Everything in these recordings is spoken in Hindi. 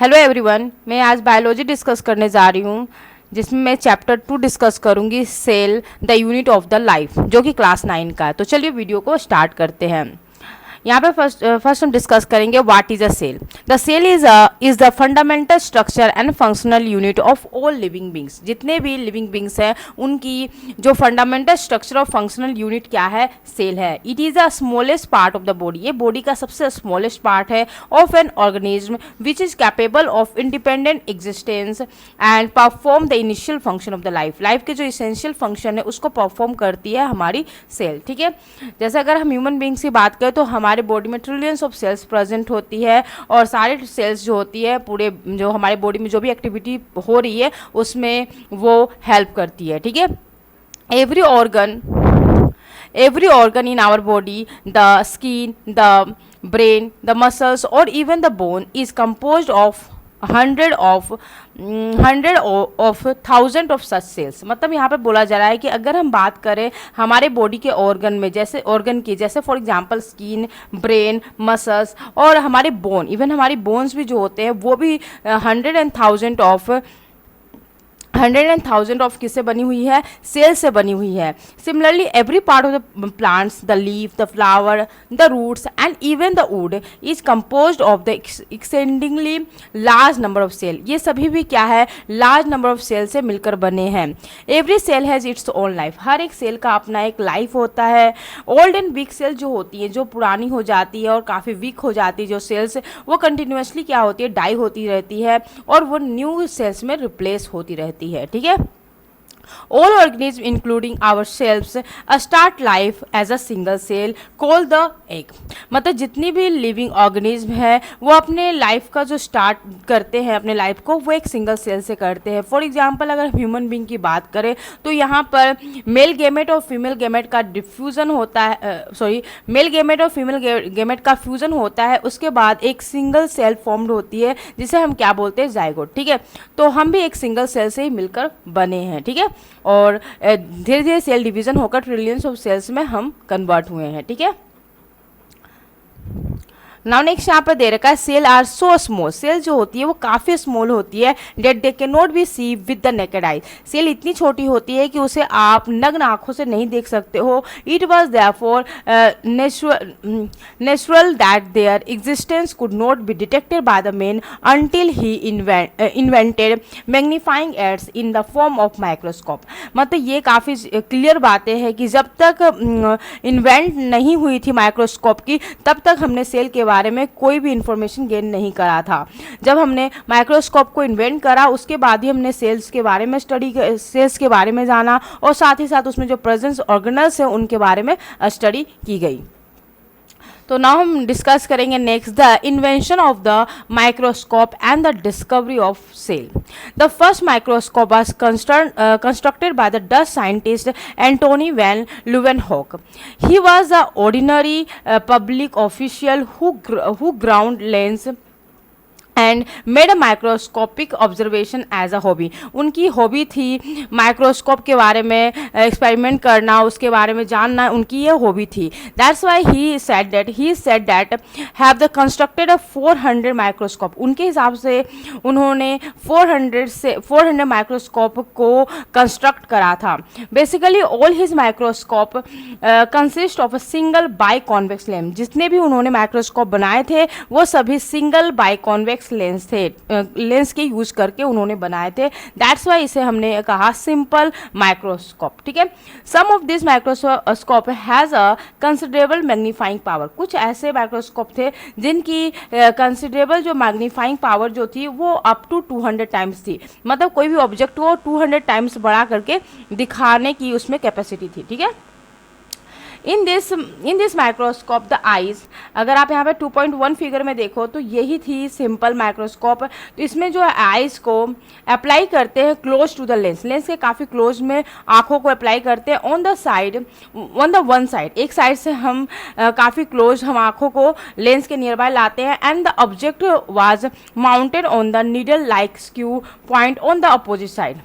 हेलो एवरीवन, मैं आज बायोलॉजी डिस्कस करने जा रही हूँ जिसमें मैं चैप्टर 2 डिस्कस करूँगी cell the unit of the life, जो कि क्लास 9 का है। तो चलिए वीडियो को स्टार्ट करते हैं। यहाँ पे फर्स्ट हम डिस्कस करेंगे what is a cell. The cell is the fundamental structure and functional unit of all living beings. जितने भी लिविंग बींग्स हैं उनकी जो फंडामेंटल स्ट्रक्चर और फंक्शनल यूनिट क्या है, सेल है। It is the smallest part of the body, ये बॉडी का सबसे स्मॉलेस्ट पार्ट है of an organism which is capable of independent existence and perform the initial function of the life. Life के जो इसेंशियल फंक्शन है उसको परफॉर्म करती है हमारी सेल। ठीक है, जैसे अगर हम ह्यूमन बींग्स की बात करें तो हमारे बॉडी में ट्रिलियंस ऑफ सेल्स प्रेजेंट होती है और सारे सेल्स जो होती है पूरे जो हमारे बॉडी में जो भी एक्टिविटी हो रही है उसमें वो हेल्प करती है। ठीक है, every organ in our body, the skin, the brain, the muscles और even the bone is composed of hundred of thousand of such cells. मतलब यहाँ पे बोला जा रहा है कि अगर हम बात करें हमारे बॉडी के ऑर्गन में, जैसे for example skin, brain, muscles और हमारे बोन, इवन हमारी बोन्स भी जो होते हैं वो भी हंड्रेड एंड थाउजेंड ऑफ किससे बनी हुई है, सेल से बनी हुई है। Similarly every part of the plants, the leaf, the flower, the roots and even the wood is composed of the exceedingly large number of cell. ये सभी भी क्या है, लार्ज नंबर ऑफ सेल से मिलकर बने हैं। Every cell has its own life, हर एक सेल का अपना एक लाइफ होता है। ओल्ड एंड वीक सेल जो होती है, जो पुरानी हो जाती है और काफ़ी वीक हो जाती है जो सेल्स, वो कंटिन्यूसली क्या होती है, डाई होती रहती है और वो न्यू सेल्स में रिप्लेस होती रहती है। ठीक है, all organisms including ourselves start life as a single cell called the egg। मतलब जितनी भी लिविंग ऑर्गेनिज्म है वो अपने लाइफ का जो स्टार्ट करते हैं अपने लाइफ को वो एक सिंगल सेल से करते हैं। फॉर एग्जांपल अगर ह्यूमन बींग की बात करें तो यहाँ पर मेल गेमेट और फीमेल गेमेट का डिफ्यूजन होता है, मेल गेमेट और फीमेल गेमेट का फ्यूजन होता है, उसके बाद एक सिंगल सेल फॉर्म्ड होती है जिसे हम क्या बोलते हैं, जाइगोट। ठीक है, तो हम भी एक सिंगल सेल से ही मिलकर बने हैं। ठीक है, और धीरे धीरे सेल डिवीजन होकर ट्रिलियंस ऑफ सेल्स में हम कन्वर्ट हुए हैं। ठीक है, नाउ नेक्स्ट यहाँ पर दे रखा है cell are so small. Cell जो होती है वो काफ़ी स्मॉल होती है, that they can not be see with the naked eye. Cell इतनी छोटी होती है कि उसे आप नग्न आँखों से नहीं देख सकते हो। It was therefore natural that their existence could not be detected by the man until he invented magnifying aids in the form of microscope. मतलब ये काफ़ी क्लियर बातें हैं कि जब तक इन्वेंट नहीं हुई थी माइक्रोस्कोप की तब तक हमने सेल के बारे में कोई भी इंफॉर्मेशन गेन नहीं करा था। जब हमने माइक्रोस्कोप को इन्वेंट करा उसके बाद ही हमने सेल्स के बारे में जाना और साथ ही साथ उसमें जो प्रेजेंस ऑर्गेनल्स हैं उनके बारे में स्टडी की गई। तो नाउ हम डिस्कस करेंगे next the invention of the microscope and the discovery of cell. The first microscope was constructed by the Dutch scientist Antony van Leeuwenhoek. He was an ordinary public official who ground lens and made a microscopic observation as a hobby. उनकी हॉबी थी माइक्रोस्कोप के बारे में एक्सपेरिमेंट करना, उसके बारे में जानना, उनकी ये हॉबी थी। That's why he said that have the constructed a 400 microscope. उनके हिसाब से उन्होंने 400 माइक्रोस्कोप को कंस्ट्रक्ट करा था। Basically all his microscope consist of a single by convex lens. जितने भी उन्होंने माइक्रोस्कोप बनाए थे वो सभी सिंगल बाई कॉन्वेक्स लेंस थे, लेंस के यूज करके उन्होंने बनाए थे। दैट्स वाई इसे हमने कहा सिंपल माइक्रोस्कोप। ठीक है, some of this microscope has a considerable magnifying power. कुछ ऐसे माइक्रोस्कोप थे जिनकी कंसिडरेबल जो मैग्नीफाइंग पावर जो थी वो अप टू 200 टाइम्स थी। मतलब कोई भी ऑब्जेक्ट को 200 टाइम्स बड़ा करके दिखाने की उसमें कैपेसिटी थी। ठीक है, in this microscope the eyes, अगर आप यहाँ पे 2.1 फिगर में देखो तो यही थी सिंपल माइक्रोस्कोप। तो इसमें जो आइज को अप्लाई करते हैं close to the lens, lens के काफ़ी क्लोज में आँखों को अप्लाई करते हैं। ऑन द वन साइड, एक साइड से हम काफ़ी क्लोज हम आँखों को लेंस के नियर बाय लाते हैं। And the object was mounted on the needle like skew point on the opposite side.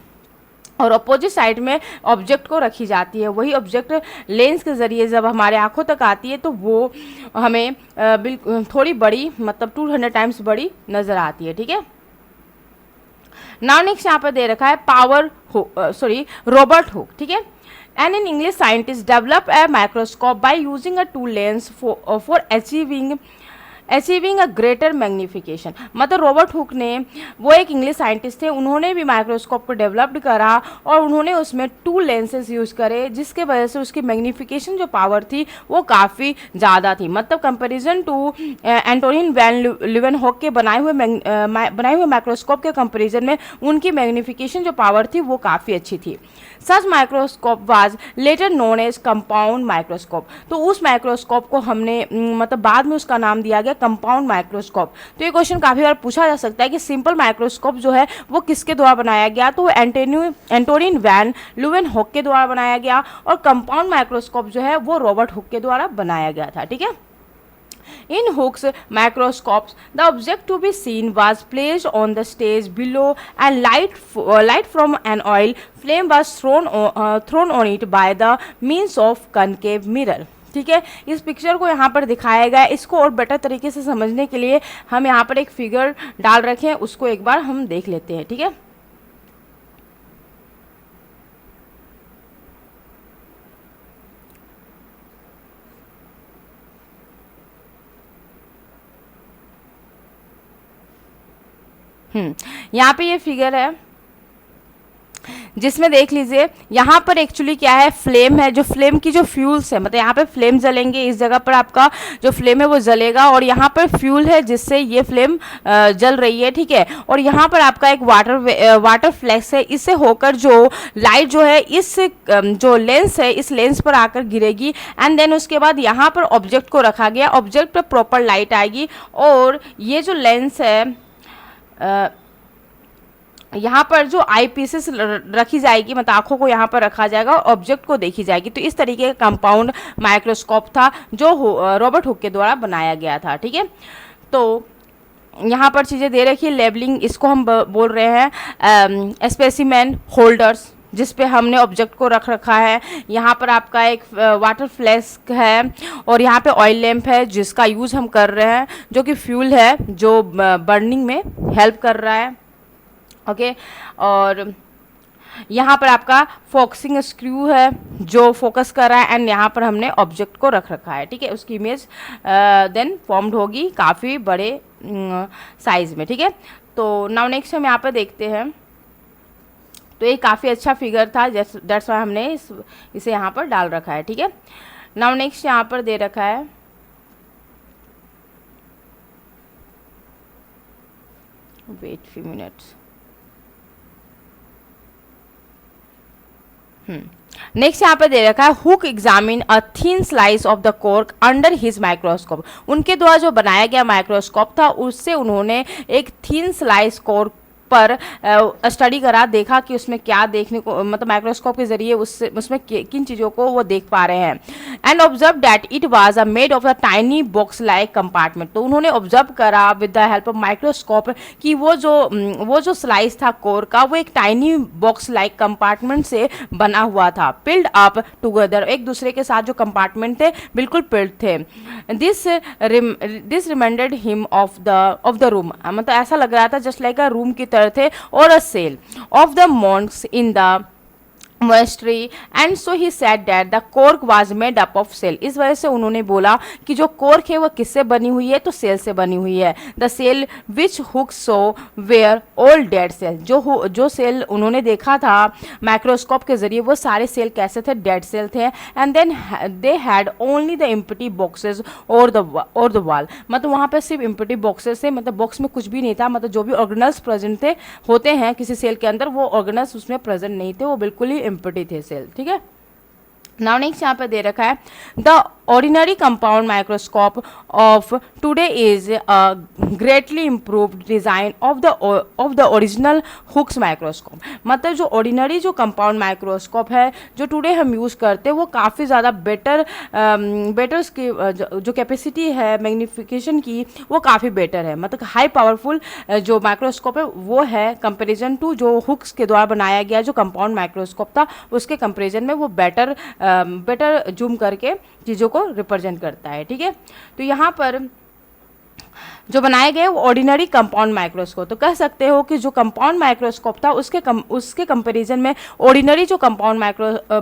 और अपोजिट साइड में ऑब्जेक्ट को रखी जाती है। वही ऑब्जेक्ट लेंस के ज़रिए जब हमारे आंखों तक आती है तो वो हमें बिल्कुल थोड़ी बड़ी, मतलब 200 टाइम्स बड़ी नज़र आती है। ठीक है, नाउ नेक्स्ट यहाँ पर दे रखा है रॉबर्ट हुक, ठीक है। And an English scientist develop a microscope by using a two lens for achieving a greater magnification. मतलब रॉबर्ट हुक ने, वो एक इंग्लिश साइंटिस्ट थे, उन्होंने भी माइक्रोस्कोप को डेवलप्ड करा और उन्होंने उसमें 2 लेंसेज यूज़ करे, जिसके वजह से उसकी मैग्निफिकेशन जो पावर थी वो काफ़ी ज़्यादा थी। मतलब comparison to Antonie van Leeuwenhoek के बनाए हुए माइक्रोस्कोप के कंपैरिजन में उनकी मैग्निफिकेशन जो पावर थी वो काफ़ी अच्छी थी। Such microscope was later known as compound microscope. तो उस माइक्रोस्कोप को हमने मतलब बाद में उसका नाम दिया गया कंपाउंड माइक्रोस्कोप। तो ये क्वेश्चन काफ़ी बार पूछा जा सकता है कि सिंपल माइक्रोस्कोप जो है वो किसके द्वारा बनाया गया, तो एंटोनिन वैन ल्यूवेनहॉक के द्वारा बनाया गया, और कंपाउंड माइक्रोस्कोप जो है वो रॉबर्ट हुक के द्वारा बनाया गया था, ठीक है। In Hooke's microscopes, the object to be seen was placed on the stage below, and light from an oil flame was thrown on it by the means of concave mirror। ठीक है, इस पिक्चर को यहाँ पर दिखाया गया है। इसको और बेटर तरीके से समझने के लिए हम यहाँ पर एक फिगर डाल रखे हैं, उसको एक बार हम देख लेते हैं, ठीक है। यहाँ पे ये फिगर है जिसमें देख लीजिए यहाँ पर एक्चुअली क्या है, फ्लेम है। जो फ्लेम की जो फ्यूल्स है, मतलब यहाँ पे फ्लेम जलेंगे, इस जगह पर आपका जो फ्लेम है वो जलेगा, और यहाँ पर फ्यूल है जिससे ये फ्लेम जल रही है, ठीक है। और यहाँ पर आपका एक वाटर फ्लैक्स है, इससे होकर जो लाइट जो है इस जो लेंस है इस लेंस पर आकर गिरेगी, एंड देन उसके बाद यहाँ पर ऑब्जेक्ट को रखा गया, ऑब्जेक्ट पर प्रॉपर लाइट आएगी, और ये जो लेंस है यहाँ पर जो आई पीसेस रखी जाएगी, मतलब आँखों को यहाँ पर रखा जाएगा और ऑब्जेक्ट को देखी जाएगी। तो इस तरीके का कंपाउंड माइक्रोस्कोप था जो रॉबर्ट हुक के द्वारा बनाया गया था, ठीक है। तो यहाँ पर चीज़ें दे रखी है, लेबलिंग, इसको हम बोल रहे हैं स्पेसिमेन होल्डर्स, जिस पे हमने ऑब्जेक्ट को रख रखा है। यहाँ पर आपका एक वाटर फ्लैस्क है, और यहाँ पे ऑयल लैम्प है जिसका यूज़ हम कर रहे हैं, जो कि फ्यूल है जो बर्निंग में हेल्प कर रहा है, ओके। और यहाँ पर आपका फोकसिंग स्क्रू है जो फोकस कर रहा है, एंड यहाँ पर हमने ऑब्जेक्ट को रख रखा है, ठीक है। उसकी इमेज देन फॉर्म्ड होगी काफ़ी बड़े साइज में, ठीक है। तो नाउ नेक्स्ट हम यहाँ पर देखते हैं। तो ये काफ़ी अच्छा फिगर था, दैट्स वाई हमने इसे यहाँ पर डाल रखा है, ठीक है। नाउ नेक्स्ट यहाँ पर दे रखा है, वेट फ्यू मिनट्स। नेक्स्ट यहाँ पे दे रखा है, hook examine a thin slice of the cork under his microscope. उनके द्वारा जो बनाया गया माइक्रोस्कोप था उससे उन्होंने एक थिन स्लाइस कॉर्क पर स्टडी करा, देखा कि उसमें क्या देखने को, मतलब माइक्रोस्कोप के जरिए उसमें किन चीज़ों को वो देख पा रहे हैं। And observe that it was a made of a tiny box like compartment. तो उन्होंने ऑब्जर्व करा with the help of microscope कि वो जो स्लाइस था कोर का, वो एक टाइनी बॉक्स लाइक कंपार्टमेंट से बना हुआ था, पिल्ड अप टुगेदर, एक दूसरे के साथ जो कंपार्टमेंट थे बिल्कुल पिल्ड थे। This reminded him of the room, मतलब ऐसा लग रहा था जस्ट लाइक अ रूम की थे, और a cell of the monks in the monastery, and so he said that the cork was made up of cell। इस वजह से उन्होंने बोला कि जो कोर्क है वो किससे बनी हुई है, तो सेल से बनी हुई है। The cell which Hooke saw were all dead cell, जो सेल उन्होंने देखा था माइक्रोस्कोप के जरिए वो सारे सेल कैसे थे, डेड सेल थे। And then they had only the empty boxes और द वॉल, मतलब वहाँ पे सिर्फ एम्प्टी बॉक्सेस थे, मतलब बॉक्स में कुछ भी नहीं था, मतलब जो भी ऑर्गेनल्स प्रेजेंट होते हैं किसी सेल के अंदर वो ऑर्गेनल्स उसमें प्रेजेंट नहीं थे, वो बिल्कुल ही एम्प्टी थे सेल, ठीक है। नाउ नेक्स्ट यहाँ पे दे रखा है, the ordinary compound microscope of today is a greatly improved design of the original Hooke's microscope। मतलब जो ordinary जो compound microscope है जो टुडे हम यूज़ करते हैं वो काफ़ी ज़्यादा बेटर उसकी जो कैपेसिटी है मैग्नीफिकेशन की वो काफ़ी बेटर है, मतलब हाई पावरफुल जो माइक्रोस्कोप है वो है कंपेरिजन टू जो हुक्स के द्वारा बनाया गया जो कंपाउंड माइक्रोस्कोप था उसके कंपेरिजन में वो बेटर जूम करके चीज़ों को रिप्रेजेंट करता है, ठीक है। तो यहाँ पर जो बनाए गए वो ऑर्डिनरी कंपाउंड माइक्रोस्कोप। तो कह सकते हो कि जो कंपाउंड माइक्रोस्कोप था उसके कंपैरिजन में ऑर्डिनरी जो कंपाउंड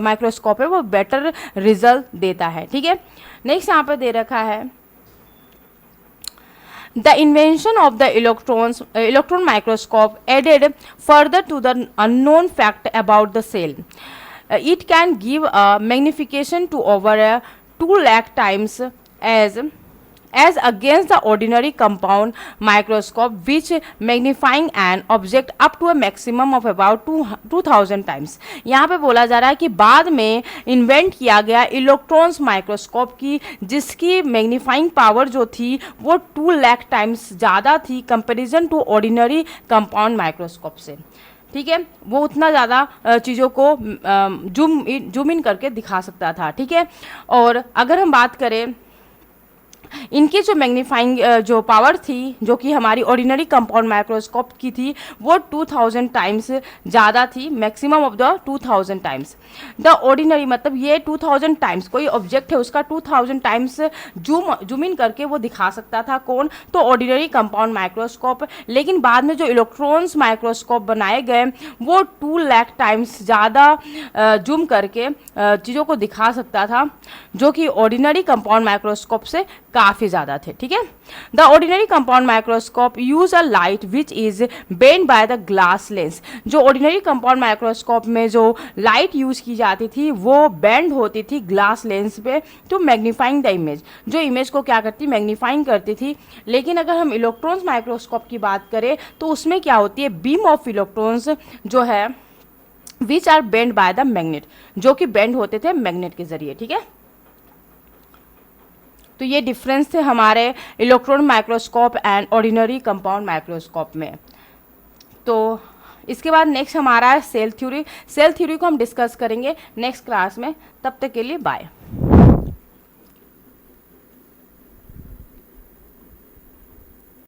माइक्रोस्कोप है वो बेटर रिजल्ट देता है। ठीक है, नेक्स्ट यहाँ पे दे रखा है The invention of the electron microscope added further to the unknown fact about the cell. It can give a magnification to over 2 lakh times as against the ordinary compound microscope, which magnifying an object up to a maximum of about 2000 times. यहाँ पे बोला जा रहा है कि बाद में इन्वेंट किया गया इलेक्ट्रॉन्स माइक्रोस्कोप की, जिसकी मैग्नीफाइंग पावर जो थी वो 2 लाख टाइम्स ज़्यादा थी comparison to ordinary compound microscope से। ठीक है, वो उतना ज़्यादा चीज़ों को जूम इन करके दिखा सकता था। ठीक है, और अगर हम बात करें इनकी जो मैग्नीफाइंग जो पावर थी जो कि हमारी ऑर्डिनरी कंपाउंड माइक्रोस्कोप की थी वो 2000 टाइम्स ज़्यादा थी, maximum of the 2000 times. The ordinary मतलब ये 2000 टाइम्स, कोई ऑब्जेक्ट है उसका 2000 टाइम्स जूम इन करके वो दिखा सकता था। कौन? तो ऑर्डिनरी कंपाउंड माइक्रोस्कोप। लेकिन बाद में जो इलेक्ट्रॉन्स माइक्रोस्कोप बनाए गए वो 2 लाख टाइम्स ज़्यादा जूम करके चीज़ों को दिखा सकता था, जो कि ऑर्डिनरी कंपाउंड माइक्रोस्कोप से काफ़ी ज़्यादा थे। ठीक है, the ordinary compound microscope use a light which is bend by the glass lens. जो ऑर्डिनरी कंपाउंड माइक्रोस्कोप में जो लाइट यूज की जाती थी वो बेंड होती थी ग्लास लेंस पे टू मैग्नीफाइंग द इमेज, जो इमेज को क्या करती, मैग्नीफाइंग करती थी। लेकिन अगर हम इलेक्ट्रॉन्स माइक्रोस्कोप की बात करें तो उसमें क्या होती है, बीम ऑफ इलेक्ट्रॉन्स जो है which are bend by the magnet, जो कि बेंड होते थे मैग्नेट के जरिए। ठीक है, तो ये डिफरेंस थे हमारे electron microscope and ordinary compound microscope में। तो इसके बाद नेक्स्ट हमारा है सेल थ्योरी। सेल थ्योरी को हम डिस्कस करेंगे नेक्स्ट क्लास में। तब तक के लिए बाय।